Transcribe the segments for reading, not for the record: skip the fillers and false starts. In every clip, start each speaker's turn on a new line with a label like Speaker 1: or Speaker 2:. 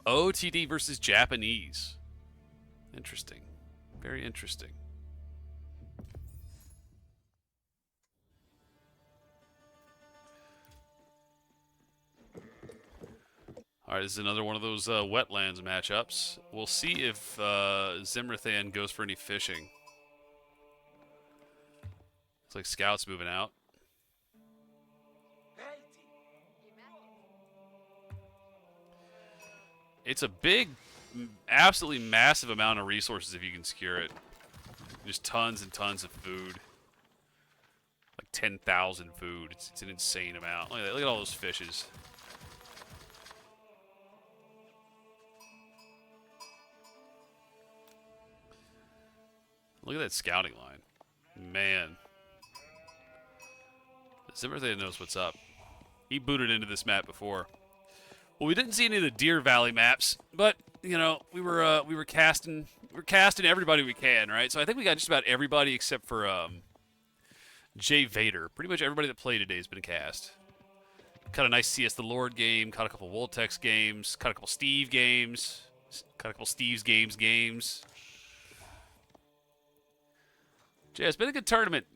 Speaker 1: OTD versus Japanese. Interesting. Very interesting. All right, this is another one of those wetlands matchups. We'll see if Zimrathan goes for any fishing. It's like scouts moving out. It's a big, absolutely massive amount of resources if you can secure it. Just tons and tons of food. Like 10,000 food. It's an insane amount. Look at that. Look at all those fishes. Look at that scouting line. Man. Zimmerthan knows what's up. He booted into this map before. Well, we didn't see any of the Deer Valley maps, but you know, we were casting everybody we can, right? So I think we got just about everybody except for Jay Vader. Pretty much everybody that played today has been cast. Caught a nice CS the Lord game, caught a couple Voltex games, caught a couple Steve games, caught a couple Steve's games. Jay, it's been a good tournament.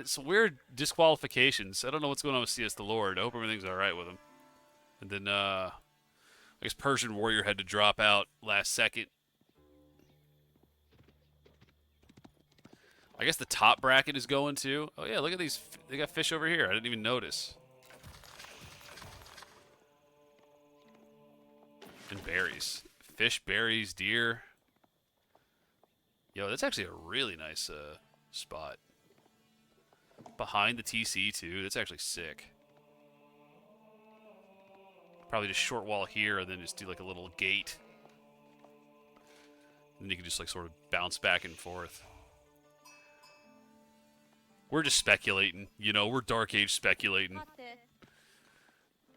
Speaker 1: Some weird disqualifications. I don't know what's going on with CS the Lord. I hope everything's all right with him. And then, I guess Persian Warrior had to drop out last second. I guess the top bracket is going too. Oh yeah, look at these. They got fish over here. I didn't even notice. And berries. Fish, berries, deer. Yo, that's actually a really nice spot. Behind the TC too. That's actually sick. Probably just short wall here and then just do like a little gate. And you can just like sort of bounce back and forth. We're just speculating. You know, we're Dark Age speculating.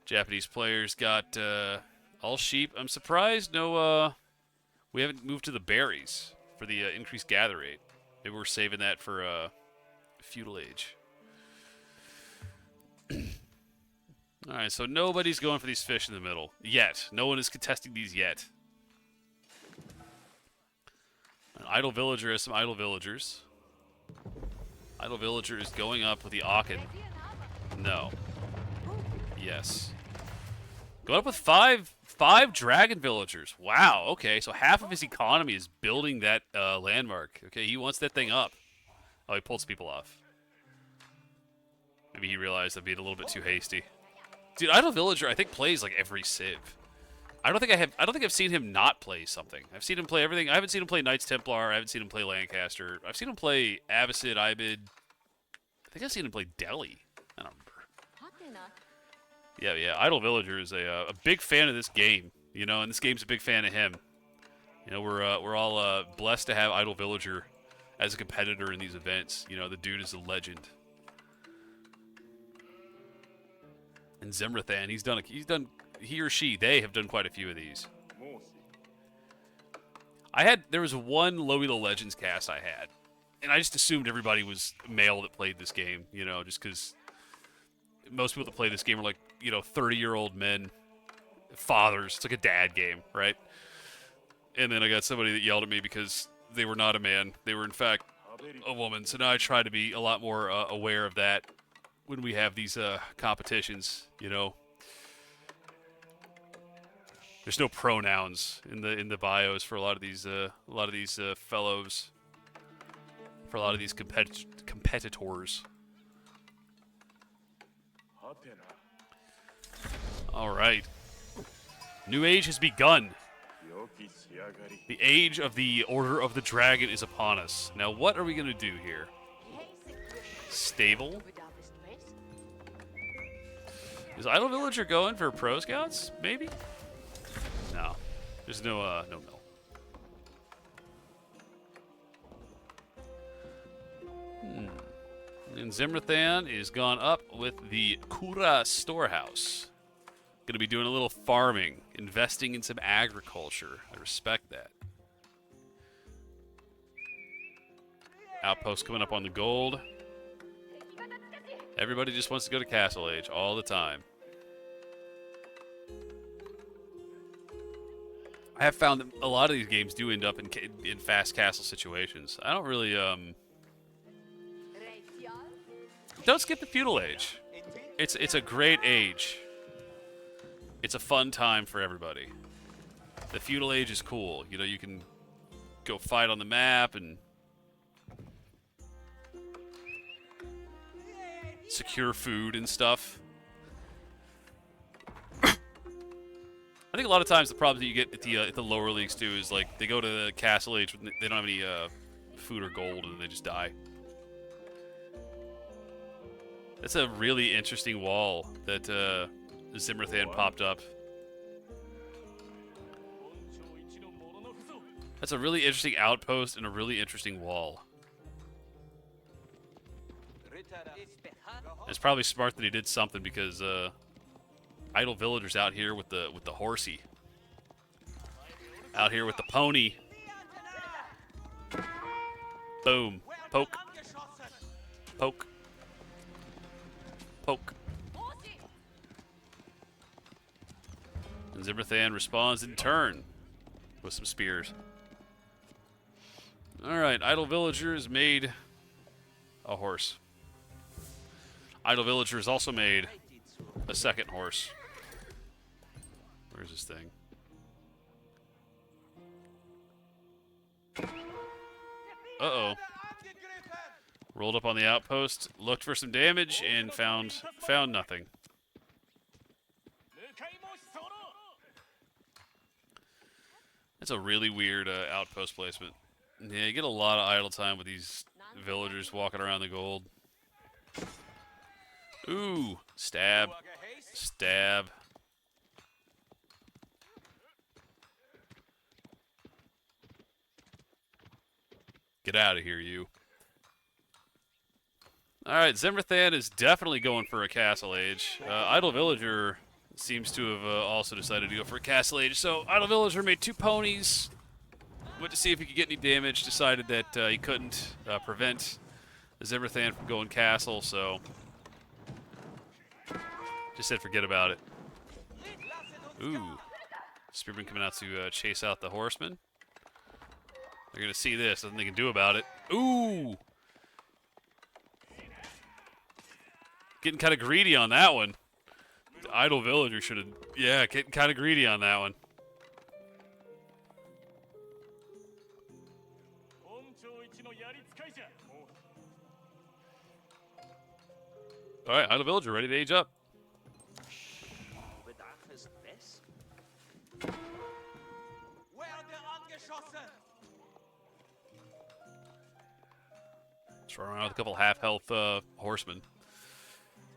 Speaker 1: Japanese players got all sheep. I'm surprised we haven't moved to the berries for the increased gather rate. Maybe we're saving that for feudal age. All right, so nobody's going for these fish in the middle yet. No one is contesting these yet. An idle villager has some idle villagers. Idle villager is going up with the Aachen. No. Yes. Going up with five dragon villagers. Wow. Okay, so half of his economy is building that landmark. Okay, he wants that thing up. Oh, he pulls people off. Maybe he realized I'd be a little bit too hasty. Dude, Idle Villager I think plays like every civ. I don't think I've seen him not play something. I've seen him play everything. I haven't seen him play Knights Templar. I haven't seen him play Lancaster. I've seen him play Abbasid, Ibid. I think I've seen him play Delhi. I don't remember. Yeah. Idle Villager is a big fan of this game, you know, and this game's a big fan of him. You know, we're all blessed to have Idle Villager as a competitor in these events. You know, the dude is a legend. And Zimrathan, he or she, they have done quite a few of these. There was one Lowy Legends cast I had, and I just assumed everybody was male that played this game, you know, just because most people that play this game are like, you know, 30-year-old men, fathers. It's like a dad game, right? And then I got somebody that yelled at me because they were not a man. They were, in fact, a woman. So now I try to be a lot more aware of that when we have these competitions, you know. There's no pronouns in the bios for a lot of these fellows, for a lot of these competitors. All right, new age has begun. The age of the Order of the Dragon is upon us. Now, what are we gonna do here? Stable. Is Idle Villager going for Pro Scouts? Maybe? No. There's no mill. And Zimrathan is gone up with the Kura Storehouse. Gonna be doing a little farming, investing in some agriculture. I respect that. Outpost coming up on the gold. Everybody just wants to go to Castle Age all the time. I have found that a lot of these games do end up in fast castle situations. I don't really don't skip the feudal age. It's a great age. It's a fun time for everybody. The feudal age is cool. You know, you can go fight on the map and secure food and stuff. I think a lot of times the problems that you get at the lower leagues too is like they go to the castle age, they don't have any food or gold, and they just die. That's a really interesting wall that Zimrathan popped up. That's a really interesting outpost and a really interesting wall. It's probably smart that he did something because idle villagers out here with the horsey, out here with the pony. Boom, poke, poke, poke. And Zimrathan responds in turn with some spears. All right, idle villagers made a horse. Idle villagers also made a second horse. Where's this thing? Uh-oh. Rolled up on the outpost, looked for some damage, and found nothing. That's a really weird outpost placement. Yeah, you get a lot of idle time with these villagers walking around the gold. Ooh, stab, stab. Get out of here, you. All right, Zimrathan is definitely going for a castle age. Idle Villager seems to have also decided to go for a castle age. So Idle Villager made 2 ponies. Went to see if he could get any damage. Decided that he couldn't prevent Zimrathan from going castle, so just said forget about it. Ooh, Spearman coming out to chase out the horseman. They're gonna see this. Nothing they can do about it. Ooh, getting kind of greedy on that one. The idle villager should have, yeah, getting kind of greedy on that one. All right, idle villager ready to age up. Let's run around with a couple half-health horsemen.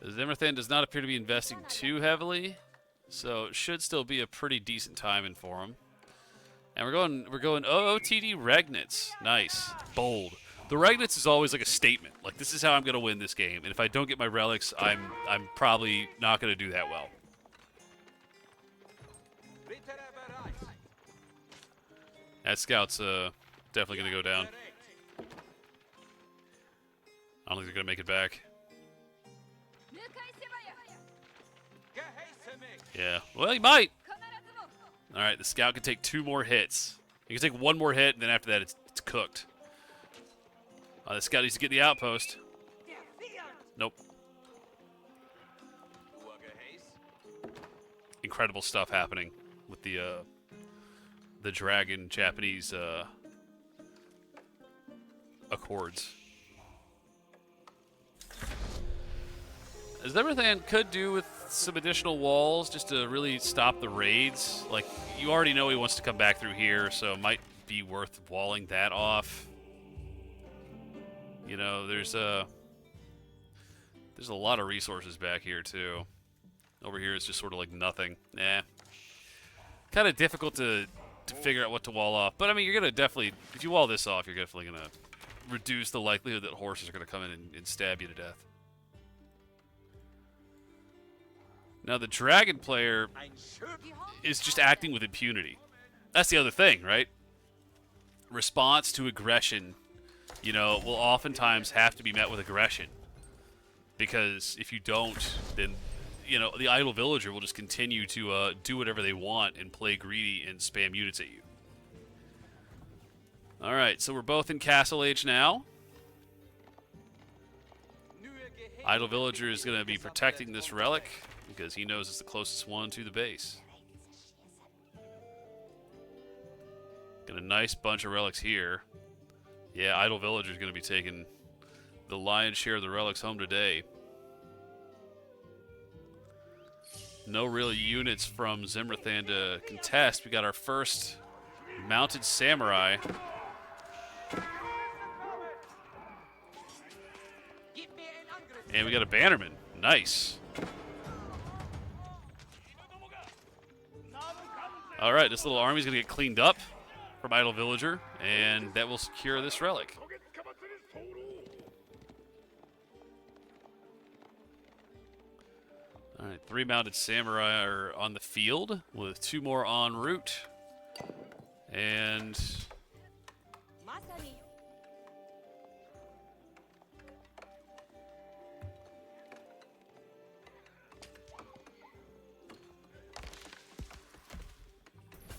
Speaker 1: Zimrathan does not appear to be investing too heavily, so it should still be a pretty decent timing for him. And we're going OOTD Regnitz. Nice, bold. The Regnitz is always like a statement. Like, this is how I'm going to win this game, and if I don't get my relics, I'm probably not going to do that well. That scout's definitely going to go down. I don't think they're going to make it back. Yeah, well, he might. All right, the scout can take 2 more hits. He can take 1 more hit, and then after that, it's cooked. The scout needs to get the outpost. Nope. Incredible stuff happening with the dragon Japanese accords. As Zimrathan could do with some additional walls just to really stop the raids. Like, you already know he wants to come back through here, so it might be worth walling that off. You know, there's a lot of resources back here too. Over here it's just sort of like nothing. Nah. Kind of difficult to figure out what to wall off. But I mean, you're gonna definitely, if you wall this off, you're definitely gonna reduce the likelihood that horses are gonna come in and stab you to death. Now the dragon player is just acting with impunity. That's the other thing, right? Response to aggression, you know, will oftentimes have to be met with aggression. Because if you don't, then, you know, the idle villager will just continue to do whatever they want and play greedy and spam units at you. All right, so we're both in Castle Age now. Idle villager is going to be protecting this relic because he knows it's the closest one to the base. Got a nice bunch of relics here. Yeah, idle villager is going to be taking the lion's share of the relics home today. No real units from Zimrathan to contest. We got our first mounted samurai. And we got a bannerman. Nice. All right, this little army's going to get cleaned up from idle villager, and that will secure this relic. All right, 3 mounted samurai are on the field with 2 more en route. And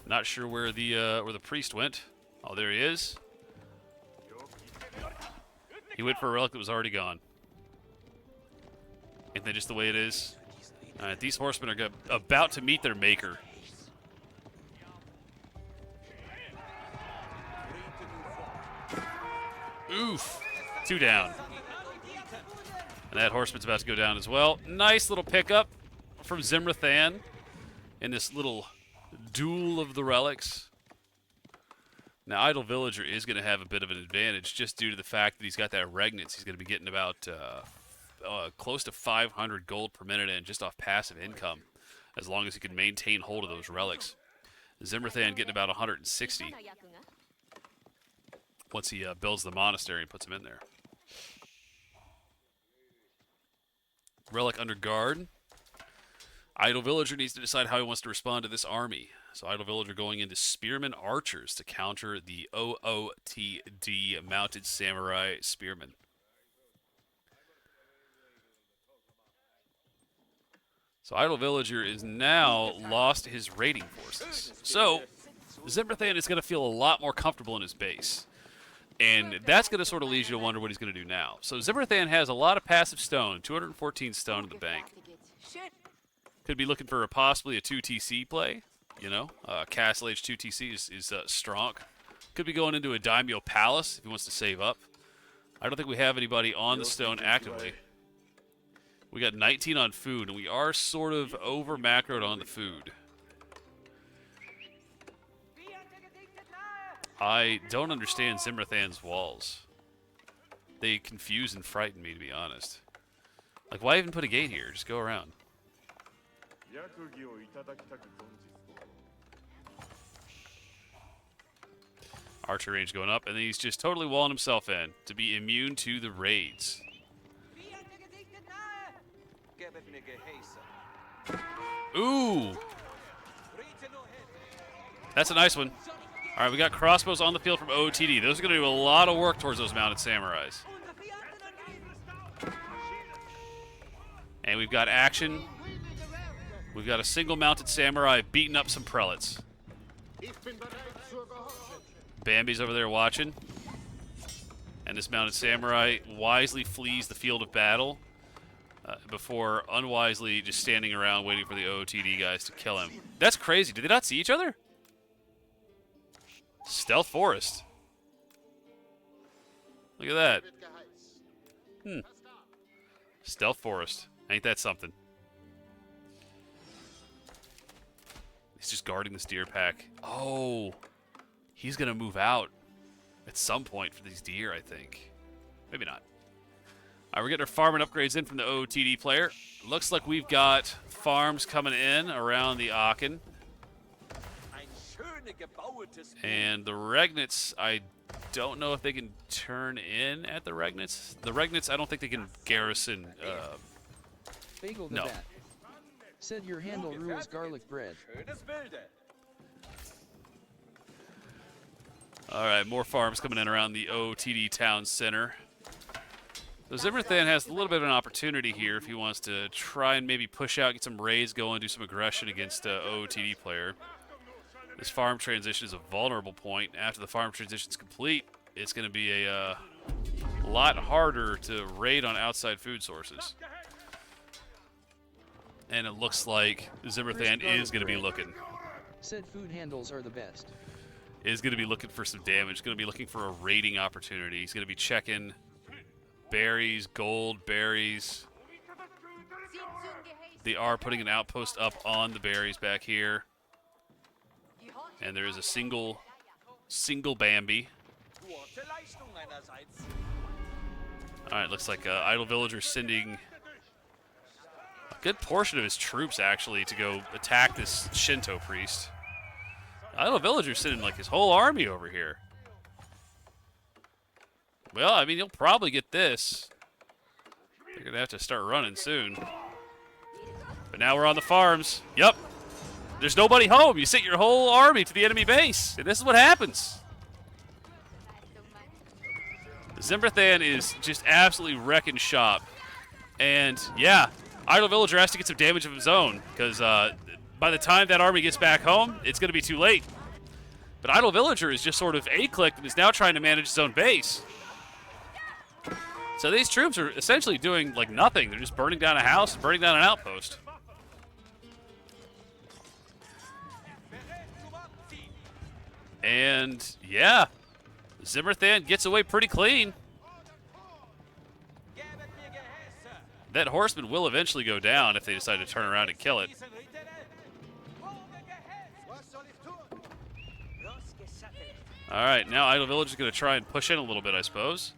Speaker 1: not sure where the priest went. Oh, there he is. He went for a relic that was already gone. Isn't that just the way it is? All right, these horsemen are about to meet their maker. Oof. 2 down. And that horseman's about to go down as well. Nice little pickup from Zimrathan in this little duel of the relics. Now, idle villager is going to have a bit of an advantage just due to the fact that he's got that regnance. He's going to be getting about close to 500 gold per minute in just off passive income, as long as he can maintain hold of those relics. Zimrathan getting about 160 once he builds the monastery and puts them in there. Relic under guard. Idle villager needs to decide how he wants to respond to this army. So idle villager going into spearmen archers to counter the OOTD mounted samurai spearmen. So idle villager is now lost his raiding forces. So Zimrathan is going to feel a lot more comfortable in his base. And that's going to sort of lead you to wonder what he's going to do now. So Zimrathan has a lot of passive stone, 214 stone in the bank. Could be looking for possibly a 2TC play. You know, Castle Age 2TC is strong. Could be going into a Daimyo Palace if he wants to save up. I don't think we have anybody on the stone actively. We got 19 on food, and we are sort of over macroed on the food. I don't understand Zimrathan's walls. They confuse and frighten me, to be honest. Like, why even put a gate here? Just go around. Archer range going up, and then he's just totally walling himself in to be immune to the raids. Ooh! That's a nice one. All right, we got crossbows on the field from OOTD. Those are going to do a lot of work towards those mounted samurais. And we've got action. We've got a single mounted samurai beating up some prelates. Bambi's over there watching. And this mounted samurai wisely flees the field of battle before unwisely just standing around waiting for the OOTD guys to kill him. That's crazy. Did they not see each other? Stealth Forest. Look at that. Stealth Forest. Ain't that something? He's just guarding this deer pack. Oh, he's going to move out at some point for these deer, I think. Maybe not. All right, we're getting our farm and upgrades in from the OOTD player. Looks like we've got farms coming in around the Aachen. And the Regnitz, I don't know if they can turn in at the Regnitz. The Regnitz, I don't think they can garrison. No.
Speaker 2: Said your handle rules garlic bread.
Speaker 1: All right, more farms coming in around the OOTD town center. So Zimrathan has a little bit of an opportunity here if he wants to try and maybe push out, get some raids going, do some aggression against OOTD player. This farm transition is a vulnerable point. After the farm transition is complete, it's going to be a lot harder to raid on outside food sources. And it looks like Zimrathan is going to be looking.
Speaker 2: Said food handles are the best.
Speaker 1: Is going to be looking for some damage. Going to be looking for a raiding opportunity. He's going to be checking berries, gold, berries. They are putting an outpost up on the berries back here. And there is a single Bambi. Alright, looks like Idle Villager sending a good portion of his troops, actually, to go attack this Shinto priest. Idle Villager sending, like, his whole army over here. Well, I mean, he'll probably get this. They're going to have to start running soon. But now we're on the farms. Yep. There's nobody home. You sent your whole army to the enemy base. And this is what happens. Zimrathan is just absolutely wrecking shop. And, yeah, Idle Villager has to get some damage of his own. Because by the time that army gets back home, it's going to be too late. But Idle Villager is just sort of A-clicked and is now trying to manage his own base. So these troops are essentially doing, like, nothing. They're just burning down a house and burning down an outpost. And, yeah, Zimrathan gets away pretty clean. That horseman will eventually go down if they decide to turn around and kill it. All right, now Idle Village is going to try and push in a little bit, I suppose.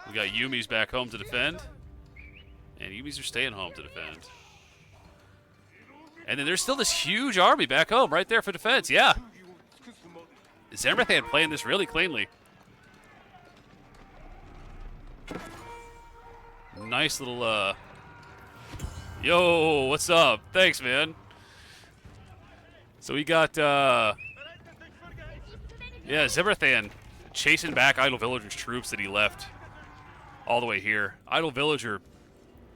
Speaker 1: We got Yumi's back home to defend. And Yumi's are staying home to defend. And then there's still this huge army back home right there for defense. Yeah. Zimrathan playing this really cleanly. Nice little, yo, what's up? Thanks, man. So we got, yeah, Zimrathan chasing back Idle Villager's troops that he left all the way here. Idle Villager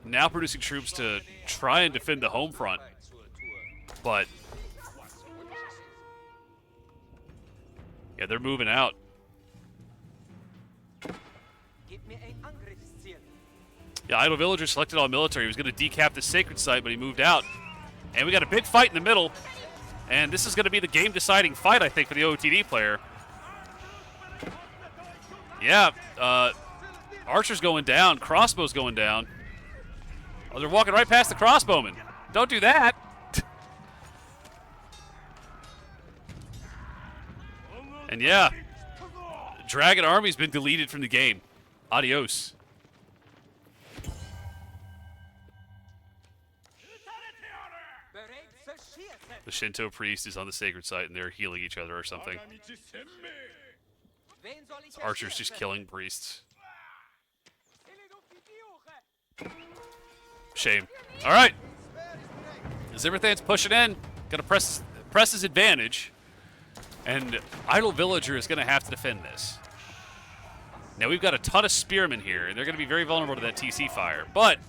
Speaker 1: now producing troops to try and defend the home front. But, yeah, they're moving out. Yeah, Idle Villager selected all military. He was going to decap the sacred site, but he moved out. And we got a big fight in the middle. And this is going to be the game-deciding fight, I think, for the OOTD player. Yeah, Archer's going down. Crossbow's going down. Oh, they're walking right past the crossbowman. Don't do that. And yeah, Dragon Army's been deleted from the game. Adios. The Shinto priest is on the sacred site and they're healing each other or something. Archer's just killing priests. Shame. All right. Zimrathan's pushing in. Gonna press his advantage. And Idle Villager is going to have to defend this. Now, we've got a ton of spearmen here, and they're going to be very vulnerable to that TC fire. But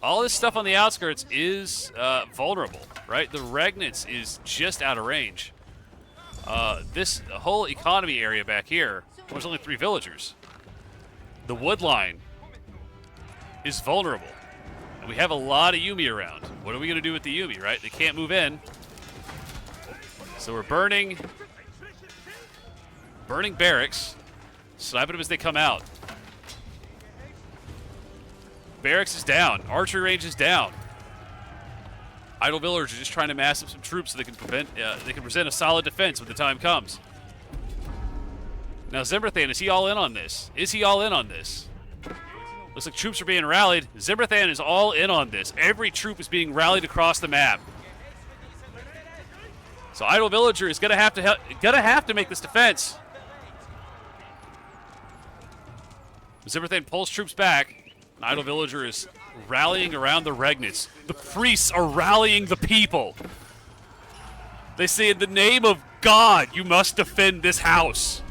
Speaker 1: all this stuff on the outskirts is vulnerable, right? The Regnants is just out of range. This whole economy area back here, there's only 3 villagers. The wood line is vulnerable. And we have a lot of Yumi around. What are we going to do with the Yumi, right? They can't move in. So we're burning barracks, sniping them as they come out. Barracks is down. Archery range is down. Idle Villagers are just trying to mass up some troops so they can present a solid defense when the time comes. Now Zimrathan, is he all in on this? Is he all in on this? Looks like troops are being rallied. Zimrathan is all in on this. Every troop is being rallied across the map. So Idle Villager is gonna have to make this defense. Zimrathan pulls troops back. Idle Villager is rallying around the Regnants. The priests are rallying the people. They say, in the name of God, you must defend this house.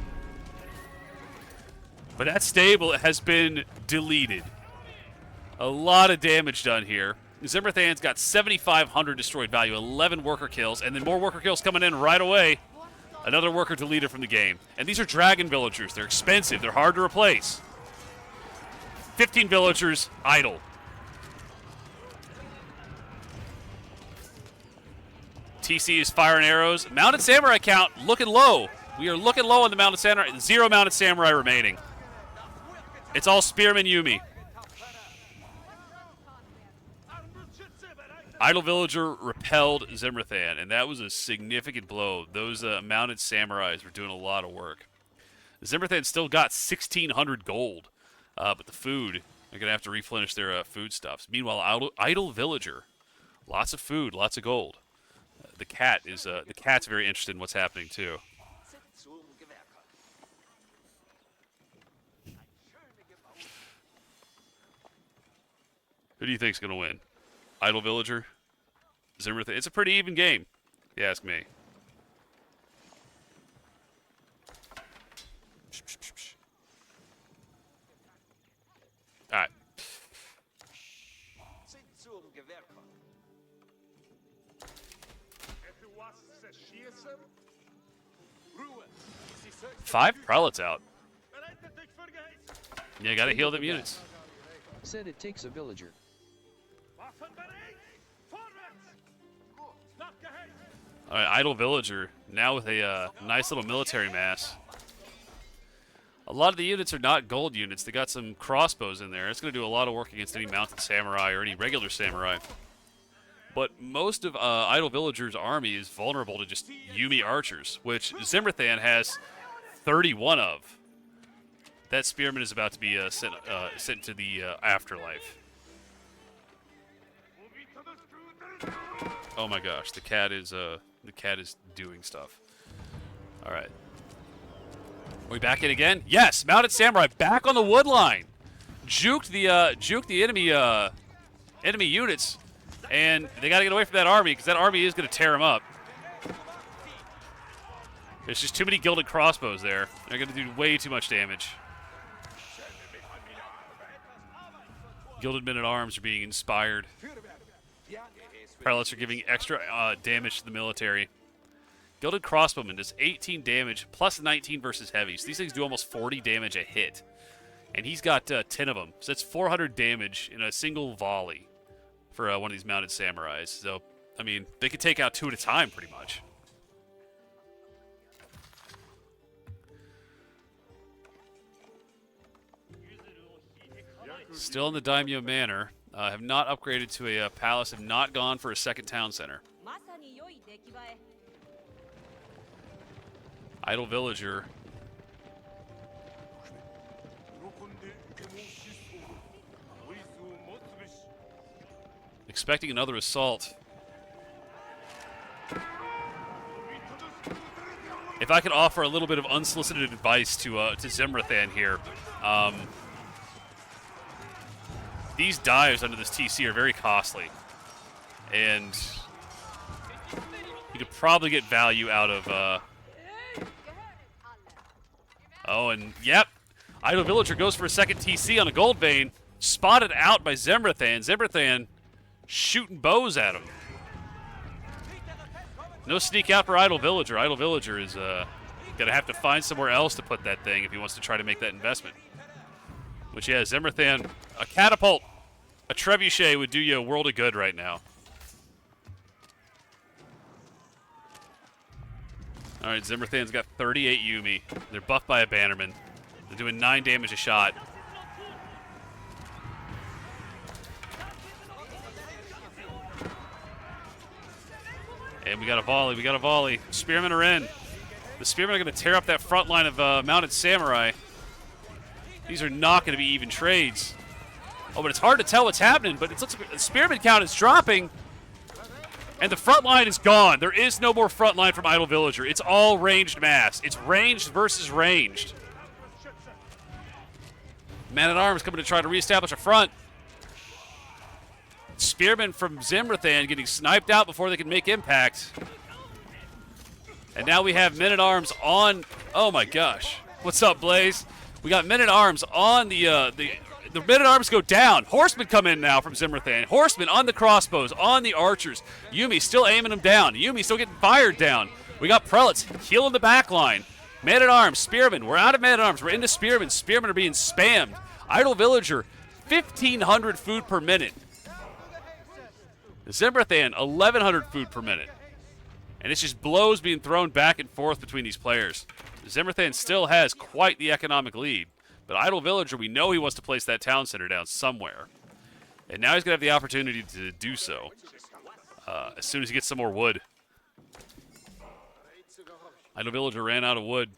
Speaker 1: But that stable has been deleted. A lot of damage done here. Zimrathan's got 7,500 destroyed value, 11 worker kills, and then more worker kills coming in right away. Another worker deleted from the game. And these are dragon villagers. They're expensive. They're hard to replace. 15 villagers idle. TC is fire and arrows. Mounted samurai count looking low. We are looking low on the mounted samurai. 0 mounted samurai remaining. It's all spearman Yumi. Idle Villager repelled Zimrathan, and that was a significant blow. Those mounted samurais were doing a lot of work. Zimrathan still got 1,600 gold, but the food, they're going to have to replenish their foodstuffs. Meanwhile, Idle Villager, lots of food, lots of gold. The cat's very interested in what's happening too. Who do you think's going to win? Idle Villager? Zimrathan? It's a pretty even game, if you ask me. All right. Five prelates out. Yeah, gotta heal them units.
Speaker 2: Said it takes a villager.
Speaker 1: All right, Idle Villager, now with a nice little military mass. A lot of the units are not gold units. They got some crossbows in there. It's going to do a lot of work against any mounted samurai or any regular samurai. But most of Idle Villager's army is vulnerable to just Yumi archers, which Zimrathan has 31 of. That spearman is about to be sent to the afterlife. Oh my gosh, the cat is doing stuff. All right. Are we back in again? Yes, mounted samurai back on the wood line. Juked the enemy units, and they got to get away from that army because that army is going to tear them up. There's just too many gilded crossbows there. They're going to do way too much damage. Gilded men-at-arms are being inspired. Prelates are giving extra damage to the military. Gilded crossbowman does 18 damage plus 19 versus heavies. These things do almost 40 damage a hit. And he's got 10 of them. So that's 400 damage in a single volley for one of these mounted samurais. So, I mean, they could take out 2 at a time pretty much. Still in the Daimyo Manor. Have not upgraded to a palace. Have not gone for a second town center. Idle Villager. Expecting another assault. If I could offer a little bit of unsolicited advice to Zimrathan here. These dives under this TC are very costly. And you could probably get value out of... Oh, and yep. Idle Villager goes for a second TC on a gold vein. Spotted out by Zimrathan. Zimrathan shooting bows at him. No sneak out for Idle Villager. Idle Villager is going to have to find somewhere else to put that thing if he wants to try to make that investment. Which, yeah, Zimrathan, a catapult, a trebuchet would do you a world of good right now. All right, Zimrathan's got 38 Yumi. They're buffed by a bannerman. They're doing 9 damage a shot. And we got a volley. We got a volley. Spearmen are in. The spearmen are going to tear up that front line of mounted samurai. These are not going to be even trades. Oh, but it's hard to tell what's happening, but it looks like the spearman count is dropping. And the front line is gone. There is no more front line from Idle Villager. It's all ranged mass. It's ranged versus ranged. Man-at-Arms coming to try to reestablish a front. Spearmen from Zimrathan getting sniped out before they can make impact. And now we have Men-at-Arms on... Oh, my gosh. What's up, Blaze? We got men-at-arms on the men-at-arms go down. Horsemen come in now from Zimrathan. Horsemen on the crossbows, on the archers. Yumi still aiming them down. Yumi still getting fired down. We got prelates healing the back line. Men-at-arms, spearmen. We're out of men-at-arms. We're into spearmen. Spearmen are being spammed. Idle villager, 1,500 food per minute. Zimrathan, 1,100 food per minute. And it's just blows being thrown back and forth between these players. Zimrathan still has quite the economic lead. But Idle Villager, we know he wants to place that town center down somewhere. And now he's going to have the opportunity to do so as soon as he gets some more wood. Idle Villager ran out of wood.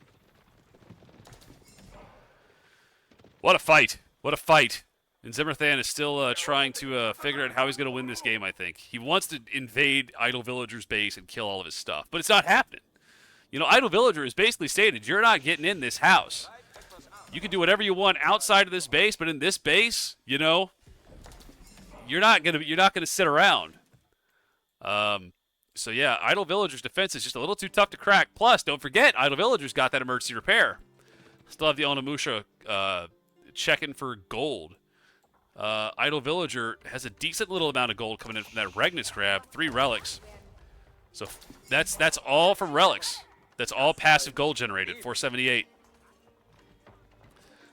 Speaker 1: What a fight. What a fight. And Zimrathan is still trying to figure out how he's going to win this game, I think. He wants to invade Idle Villager's base and kill all of his stuff. But it's not happening. You know, Idle Villager has basically stated, you're not getting in this house. You can do whatever you want outside of this base, but in this base, you know, you're not gonna sit around. So yeah, Idle Villager's defense is just a little too tough to crack. Plus, don't forget, Idle Villager's got that emergency repair. Still have the Onimusha checking for gold. Idle Villager has a decent little amount of gold coming in from that Regnus grab, 3 relics. So that's all from relics. That's all passive gold generated, 478.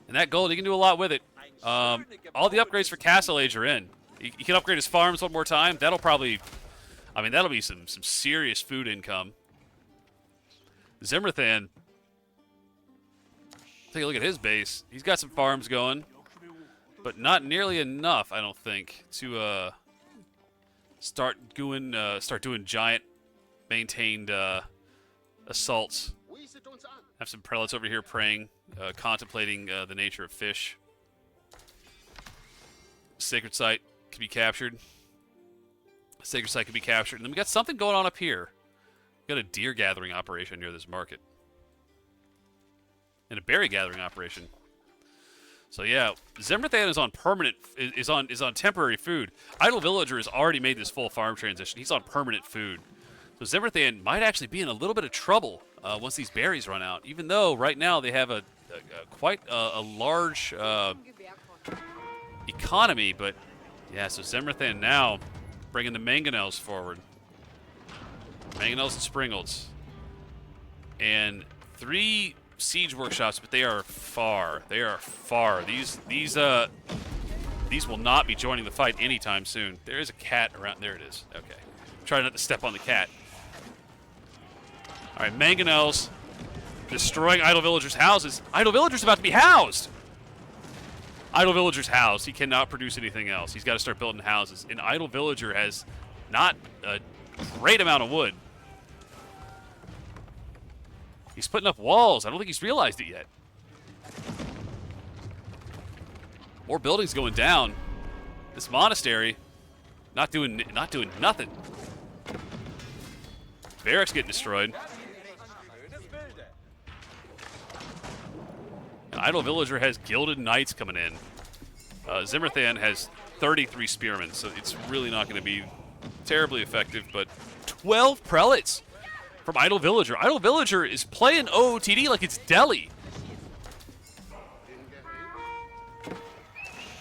Speaker 1: And that gold, he can do a lot with it. All the upgrades for Castle Age are in. He can upgrade his farms one more time. That'll probably, I mean, that'll be some serious food income. Zimrathan, take a look at his base. He's got some farms going, but not nearly enough, I don't think, to start doing giant maintained assaults. Have some prelates over here praying, contemplating the nature of fish. Sacred site can be captured. Sacred site can be captured. And then we got something going on up here. We got a deer gathering operation near this market. And a berry gathering operation. So yeah, Zimrathan is on permanent is on temporary food. Idle Villager has already made this full farm transition. He's on permanent food. So Zimrathan might actually be in a little bit of trouble once these berries run out. Even though right now they have quite a large economy, but yeah. So Zimrathan now bringing the mangonels forward. Mangonels and Springolds, and 3 siege workshops, but they are far. They are far. These will not be joining the fight anytime soon. There is a cat around. There it is. Okay. Try not to step on the cat. All right, mangonels destroying Idle Villager's houses. Idle Villager's about to be housed. Idle Villager's housed. He cannot produce anything else. He's got to start building houses. And Idle Villager has not a great amount of wood. He's putting up walls. I don't think he's realized it yet. More buildings going down. This monastery not doing nothing. Barracks getting destroyed. And Idle Villager has Gilded Knights coming in. Zimrathan has 33 spearmen, so it's really not going to be terribly effective, but 12 prelates from Idle Villager. Idle Villager is playing OOTD like it's Delhi.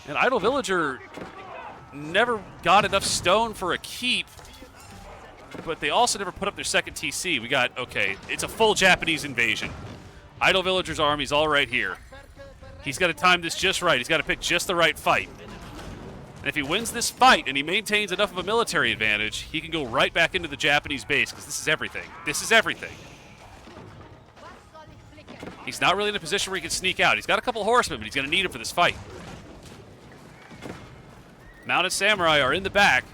Speaker 1: And Idle Villager never got enough stone for a keep, but they also never put up their second TC. We got, okay, it's a full Japanese invasion. Idle Villager's army's all right here. He's got to time this just right. He's got to pick just the right fight. And if he wins this fight and he maintains enough of a military advantage, he can go right back into the Japanese base, because this is everything. This is everything. He's not really in a position where he can sneak out. He's got a couple horsemen, but he's going to need them for this fight. Mounted samurai are in the back.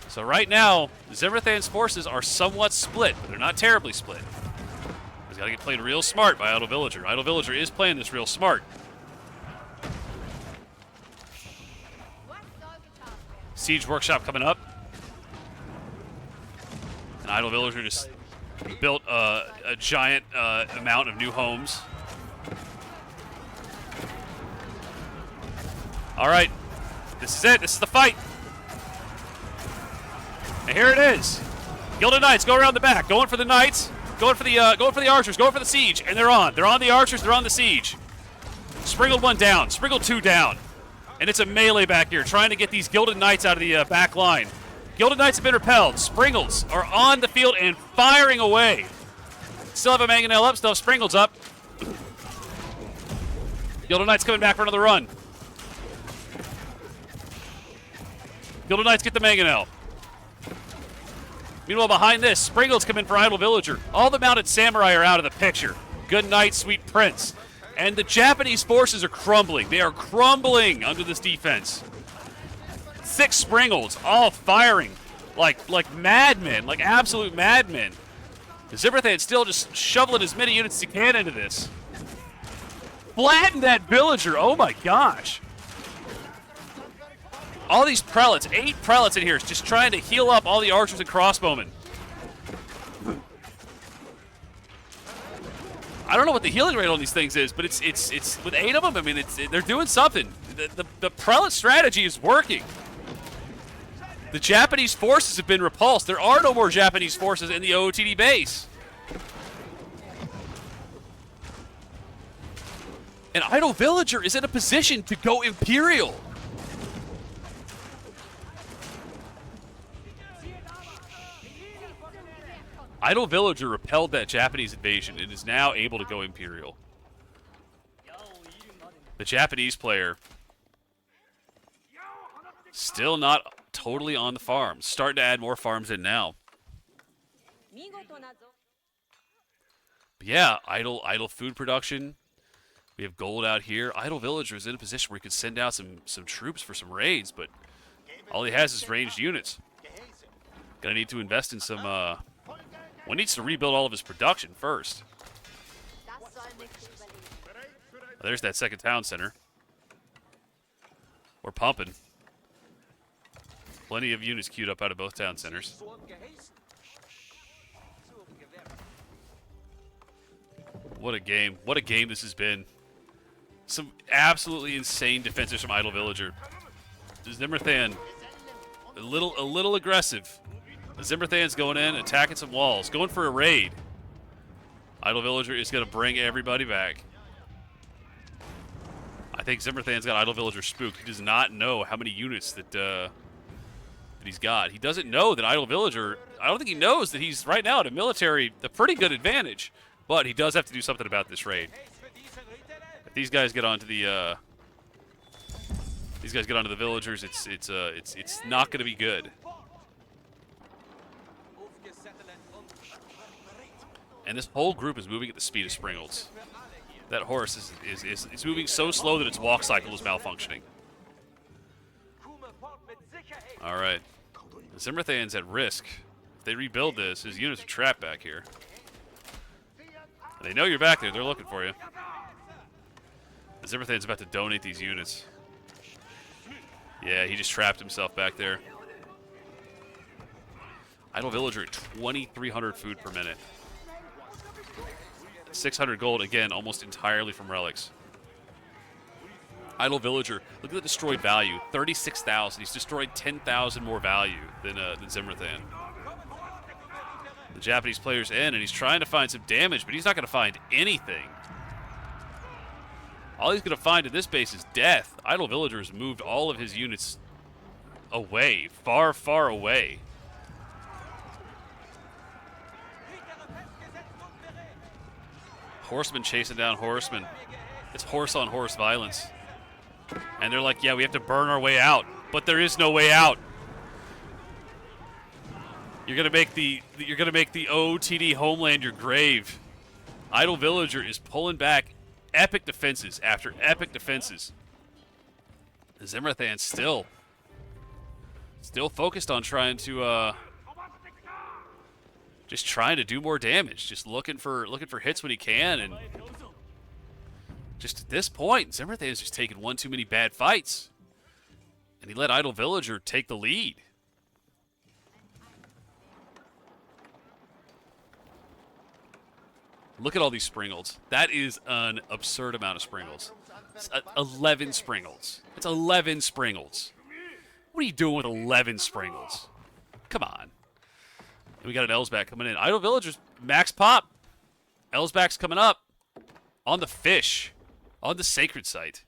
Speaker 1: So right now, Zimrathan's forces are somewhat split, but they're not terribly split. He's got to get played real smart by Idle Villager. Idle Villager is playing this real smart. Siege Workshop coming up. And Idle Villager just built a giant amount of new homes. All right, this is it. This is the fight. And here it is. Gilded Knights go around the back, going for the Knights, going for the archers, going for the siege, and they're on. They're on the archers. They're on the siege. Sprinkled 1 down. Sprinkled 2 down. And it's a melee back here, trying to get these Gilded Knights out of the back line. Gilded Knights have been repelled. Springles are on the field and firing away. Still have a Mangonel up, still have Springles up. Gilded Knights coming back for another run. Gilded Knights get the Mangonel. Meanwhile, behind this, Springles come in for Idle Villager. All the mounted samurai are out of the picture. Good night, sweet prince. And the Japanese forces are crumbling. They are crumbling under this defense. 6 Springles, all firing like madmen, like absolute madmen. Zimrathan still just shoveling as many units as he can into this. Flatten that villager, oh my gosh. All these prelates, 8 prelates in here, just trying to heal up all the archers and crossbowmen. I don't know what the healing rate on these things is, but it's with 8 of them. I mean, they're doing something. The prelate strategy is working. The Japanese forces have been repulsed. There are no more Japanese forces in the OOTD base. And Idle Villager is in a position to go Imperial. Idle Villager repelled that Japanese invasion and is now able to go Imperial. The Japanese player still not totally on the farms. Starting to add more farms in now. But yeah, idle food production. We have gold out here. Idle Villager is in a position where he could send out some troops for some raids, but all he has is ranged units. Gonna need to invest in some one needs to rebuild all of his production first. There's that second town center. We're pumping. Plenty of units queued up out of both town centers. What a game. What a game this has been. Some absolutely insane defenses from Idle Villager. Zimrathan, a little aggressive. Zimrathan's going in, attacking some walls, going for a raid. Idle Villager is going to bring everybody back. I think Zimrathan's got Idle Villager spooked. He does not know how many units that he's got. He doesn't know that Idle Villager, I don't think he knows that he's right now at a pretty good advantage. But he does have to do something about this raid. If these guys get onto the villagers, it's not going to be good. And this whole group is moving at the speed of Springles. That horse is moving so slow that its walk cycle is malfunctioning. All right. Zimrathan's at risk. If they rebuild this, his units are trapped back here. They know you're back there. They're looking for you. Zimrathan's about to donate these units. Yeah, he just trapped himself back there. Idle Villager at 2,300 food per minute. 600 gold, again, almost entirely from relics. Idle Villager, look at the destroyed value. 36,000. He's destroyed 10,000 more value than Zimrathan. The Japanese player's in, and he's trying to find some damage, but he's not going to find anything. All he's going to find in this base is death. Idle Villager has moved all of his units away, far, far away. Horsemen chasing down horsemen. It's horse-on-horse violence. And they're like, yeah, we have to burn our way out. But there is no way out. You're gonna make the OOTD homeland your grave. Idle Villager is pulling back epic defenses after epic defenses. Zimrathan still focused on trying to just trying to do more damage, just looking for hits when he can, and just at this point, Zimrathan's just taken one too many bad fights, and he let Idle Villager take the lead. Look at all these Springles. That is an absurd amount of Springles. It's 11 Springles. It's 11 Springles. What are you doing with 11 Springles? Come on. And we got an Elsback coming in. Idle Villager's max pop. Elsback's coming up. On the fish. On the sacred site.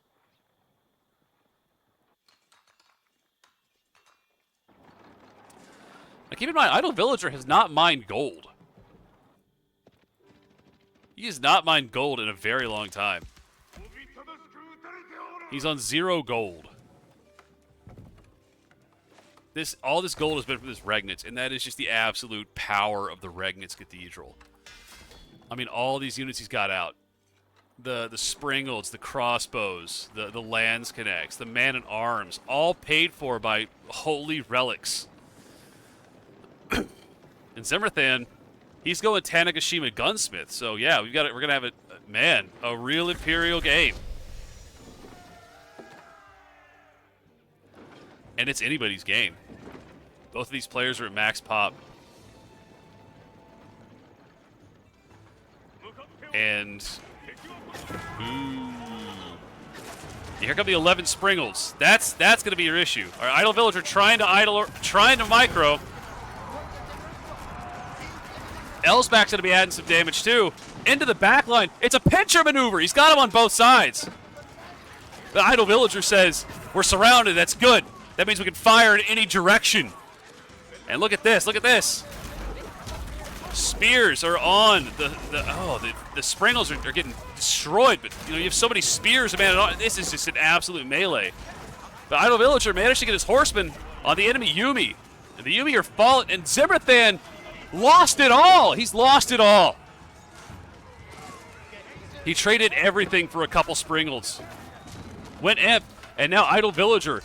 Speaker 1: Now keep in mind, Idle Villager has not mined gold. He has not mined gold in a very long time. He's on 0 gold. All this gold has been from this Regnitz, and that is just the absolute power of the Regnitz Cathedral. I mean, all these units he's got out. The Springolds, the crossbows, the Lance Connects, the Man-at-Arms, all paid for by holy relics. And Zimrathan, he's going Tanegashima Gunsmith. So yeah, we're gonna have a real Imperial game. And it's anybody's game. Both of these players are at max pop. And here come the 11 Springolds. That's going to be your issue. Our Idle Villager trying to micro. Elsbach's going to be adding some damage too. Into the back line. It's a pincher maneuver. He's got him on both sides. The Idle Villager says, we're surrounded. That's good. That means we can fire in any direction. And look at this. Look at this. Spears are on. The Springles are getting destroyed. But you have so many spears, man. This is just an absolute melee. But Idle Villager managed to get his horseman on the enemy Yumi. And the Yumi are falling. And Zimrathan lost it all. He's lost it all. He traded everything for a couple Springles. Went imp. And now Idle Villager.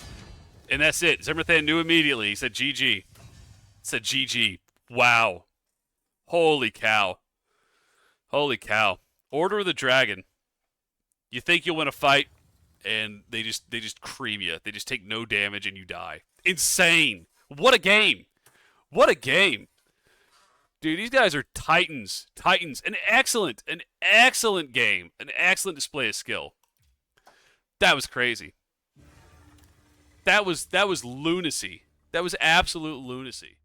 Speaker 1: And that's it. Zimrathan knew immediately. He said GG. Said GG. Wow. Holy cow. Holy cow. Order of the Dragon. You think you'll win a fight, and they just cream you. They just take no damage and you die. Insane. What a game. What a game. Dude, these guys are titans. Titans. An excellent game. An excellent display of skill. That was crazy. That was lunacy. That was absolute lunacy.